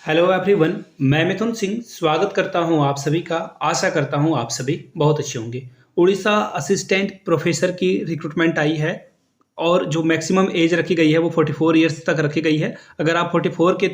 Hello everyone, मैं मिथुन सिंह स्वागत करता हूं आप सभी का। आशा करता हूं आप सभी बहुत अच्छे होंगे। उड़ीसा असिस्टेंट प्रोफेसर की रिक्रूटमेंट आई है और जो मैक्सिमम एज रखी गई है वो 44 ईयर्स तक रखी गई है। अगर आप 44 के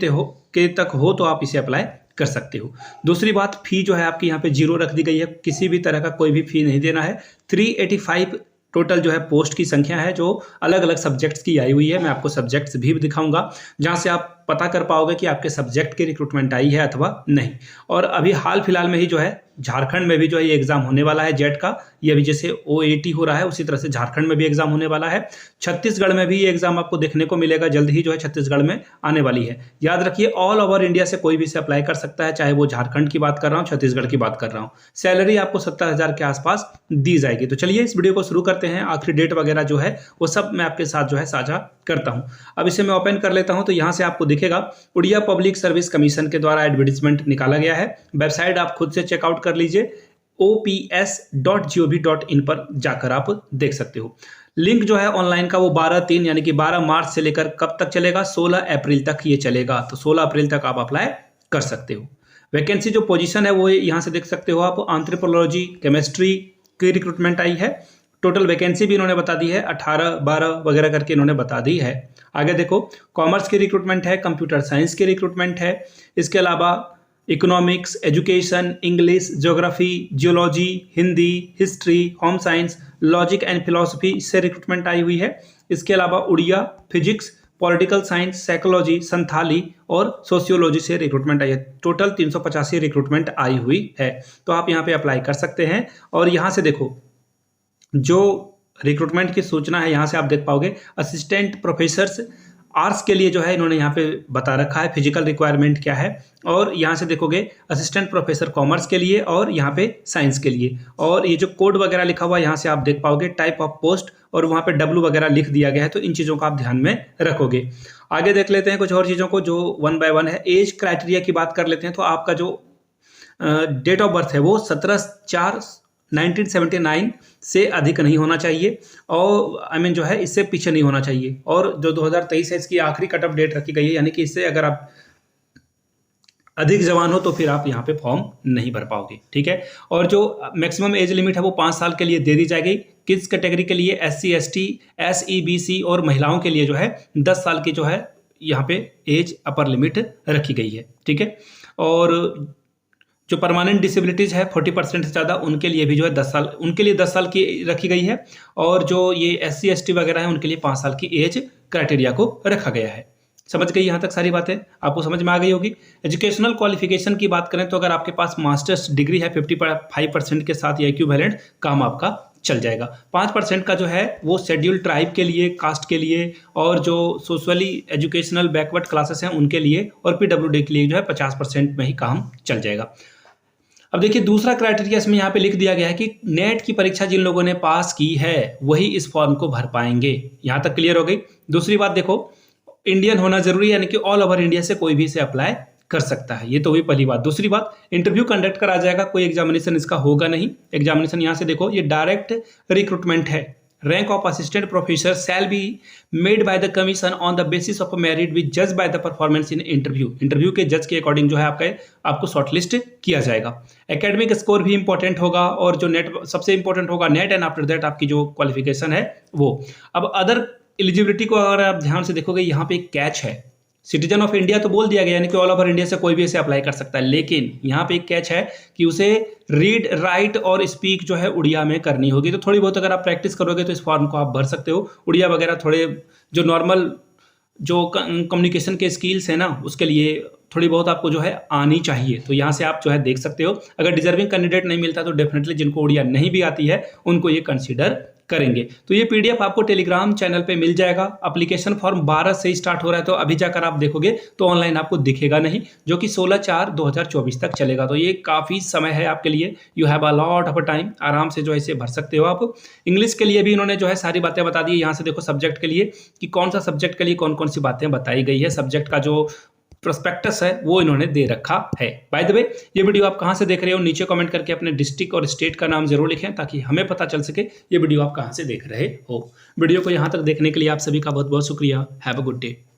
तक हो तो आप इसे अप्लाई कर सकते हो। दूसरी बात, फ़ी जो है आपकी यहाँ पे 0 रख दी गई है, किसी भी तरह का कोई भी फ़ी नहीं देना है। 385 टोटल जो है पोस्ट की संख्या है जो अलग अलग सब्जेक्ट्स की आई हुई है। मैं आपको सब्जेक्ट्स भी दिखाऊंगा जहां से आप पता कर पाओगे कि आपके सब्जेक्ट की रिक्रूटमेंट आई है अथवा नहीं। और अभी हाल फिलहाल में ही जो है झारखंड में भी जो है ये एग्जाम होने वाला है जेट का। ये अभी जैसे OAT हो रहा है उसी तरह से झारखंड में भी एग्जाम होने वाला है। छत्तीसगढ़ में भी ये एग्जाम आपको देखने को मिलेगा, जल्द ही जो है छत्तीसगढ़ में आने वाली है। याद रखिए, ऑल ओवर इंडिया से कोई भी इसे अप्लाई कर सकता है, चाहे वो झारखंड की बात कर रहा हूँ, छत्तीसगढ़ की बात कर रहा हूँ। सैलरी आपको 70,000 के आसपास दी जाएगी। तो चलिए इस वीडियो को शुरू करते हैं। आखिरी डेट वगैरह जो है वो सब मैं आपके साथ जो है साझा करता हूँ। अब इसे मैं ओपन कर लेता हूँ तो यहाँ से आपको दिखेगा उड़िया पब्लिक सर्विस कमीशन के द्वारा एडवर्टीजमेंट निकाला गया है। वेबसाइट आप खुद से चेकआउट कर लीजिए, ops.gov.in पर जाकर आप देख सकते हो। लिंक जो है ऑनलाइन का वो 12/3 यानी कि 12 मार्च से लेकर कब तक चलेगा, 16 अप्रैल तक ये चलेगा। तो 16 अप्रैल तक आप अप्लाई कर सकते हो। वैकेंसी जो पोजीशन है वो यहाँ से देख सकते हो आप। एंथ्रोपोलॉजी केमिस्ट्री की रिक्रूटमेंट आई है। टोटल वैकेंसी भी इन्होंने बता दी है, 18 12 वगैरह करके इन्होंने बता दी है। आगे देखो, कॉमर्स की रिक्रूटमेंट है, कंप्यूटर साइंस की रिक्रूटमेंट है। इसके अलावा economics, education, English, geography, geology, Hindi, history, home science, logic and philosophy से रिक्रूटमेंट आई हुई है। इसके अलावा Oriya, physics, political science, psychology, Santhali और सोशियोलॉजी से रिक्रूटमेंट आई है। टोटल 385 रिक्रूटमेंट आई हुई है। तो आप यहाँ पे अप्लाई कर सकते हैं। और यहाँ से देखो, जो रिक्रूटमेंट की सूचना है यहाँ से आप देख पाओगे। असिस्टेंट प्रोफेसर्स आर्ट्स के लिए जो है इन्होंने यहाँ पे बता रखा है फिजिकल रिक्वायरमेंट क्या है। और यहाँ से देखोगे असिस्टेंट प्रोफेसर कॉमर्स के लिए और यहाँ पे साइंस के लिए। और ये जो कोड वगैरह लिखा हुआ है यहाँ से आप देख पाओगे, टाइप ऑफ पोस्ट, और वहाँ पे W वगैरह लिख दिया गया है। तो इन चीज़ों को आप ध्यान में रखोगे। आगे देख लेते हैं कुछ और चीज़ों को जो 1 बाय 1 है। एज क्राइटेरिया की बात कर लेते हैं। तो आपका जो डेट ऑफ बर्थ है वो 17/4/1979 से अधिक नहीं होना चाहिए, और जो है इससे पीछे नहीं होना चाहिए। और जो 2023 है इसकी आखिरी कट ऑफ डेट रखी गई है, यानी कि इससे अगर आप अधिक जवान हो तो फिर आप यहाँ पे फॉर्म नहीं भर पाओगे, ठीक है। और जो मैक्सिमम एज लिमिट है वो 5 साल के लिए दे दी जाएगी। किस कैटेगरी के लिए, SC ST SEBC और महिलाओं के लिए जो है 10 साल की जो है यहाँ पे एज अपर लिमिट रखी गई है, ठीक है। और जो परमानेंट डिसेबिलिटीज है 40% से ज़्यादा, उनके लिए भी जो है 10 साल, उनके लिए 10 साल की रखी गई है। और जो ये SC ST वगैरह है उनके लिए 5 साल की एज क्राइटेरिया को रखा गया है। समझ गई यहाँ तक सारी बातें, आपको समझ में आ गई होगी। एजुकेशनल क्वालिफिकेशन की बात करें तो अगर आपके पास मास्टर्स डिग्री है 55% के साथ या इक्विवेलेंट, काम आपका चल जाएगा। 5% का जो है वो शेड्यूल ट्राइब के लिए, कास्ट के लिए, और जो सोशली एजुकेशनल बैकवर्ड क्लासेस हैं उनके लिए, और PWD के लिए जो है 50% में ही काम चल जाएगा। अब देखिए दूसरा क्राइटेरिया इसमें यहाँ पे लिख दिया गया है कि नेट की परीक्षा जिन लोगों ने पास की है वही इस फॉर्म को भर पाएंगे। यहाँ तक क्लियर हो गई। दूसरी बात देखो, इंडियन होना जरूरी है, यानी कि ऑल ओवर इंडिया से कोई भी इसे अप्लाई कर सकता है। ये तो हुई पहली बात। दूसरी बात, इंटरव्यू कंडक्ट करा जाएगा, कोई एग्जामिनेशन इसका होगा नहीं। एग्जामिनेशन यहाँ से देखो, ये डायरेक्ट रिक्रूटमेंट है। Rank of assistant professor shall be made by the commission on the basis of merit which जज by the performance in interview. Interview के जज के अकॉर्डिंग जो है आपको शॉर्टलिस्ट किया जाएगा। एकेडमिक स्कोर भी इंपॉर्टेंट होगा, और जो नेट सबसे इंपॉर्टेंट होगा नेट, एंड आफ्टर दैट आपकी जो क्वालिफिकेशन है वो। अब अदर एलिजिबिलिटी को अगर आप ध्यान से देखोगे, यहाँ पे एक कैच है। सिटीजन ऑफ इंडिया तो बोल दिया गया, यानी कि ऑल ओवर इंडिया से कोई भी इसे अप्लाई कर सकता है, लेकिन यहाँ पे एक कैच है कि उसे रीड, राइट और स्पीक जो है उड़िया में करनी होगी। तो थोड़ी बहुत अगर आप प्रैक्टिस करोगे तो इस फॉर्म को आप भर सकते हो। उड़िया वगैरह थोड़े जो नॉर्मल जो कम्युनिकेशन के स्किल्स है ना, उसके लिए थोड़ी बहुत आपको जो है आनी चाहिए। तो यहाँ से आप जो है देख सकते हो। अगर डिजर्विंग कैंडिडेट नहीं मिलता तो डेफिनेटली जिनको उड़िया नहीं भी आती है उनको ये कंसीडर करेंगे। तो ये PDF आपको टेलीग्राम चैनल पे मिल जाएगा। एप्लीकेशन फॉर्म 12 से ही स्टार्ट हो रहा है, तो अभी जाकर आप देखोगे तो ऑनलाइन आपको दिखेगा नहीं, जो कि 16/4/2024 तक चलेगा। तो ये काफ़ी समय है आपके लिए। You have a lot of time, आराम से जो है इसे भर सकते हो आप। इंग्लिश के लिए भी इन्होंने जो है सारी बातें बता दी। यहाँ से देखो सब्जेक्ट के लिए कि कौन सा सब्जेक्ट के लिए कौन कौन सी बातें बताई गई है। सब्जेक्ट का जो प्रोस्पेक्टस है वो इन्होंने दे रखा है। बाय द वे, ये वीडियो आप कहाँ से देख रहे हो नीचे कमेंट करके अपने डिस्ट्रिक्ट और स्टेट का नाम जरूर लिखें, ताकि हमें पता चल सके ये वीडियो आप कहाँ से देख रहे हो। वीडियो को यहाँ तक देखने के लिए आप सभी का बहुत बहुत शुक्रिया। Have a good day.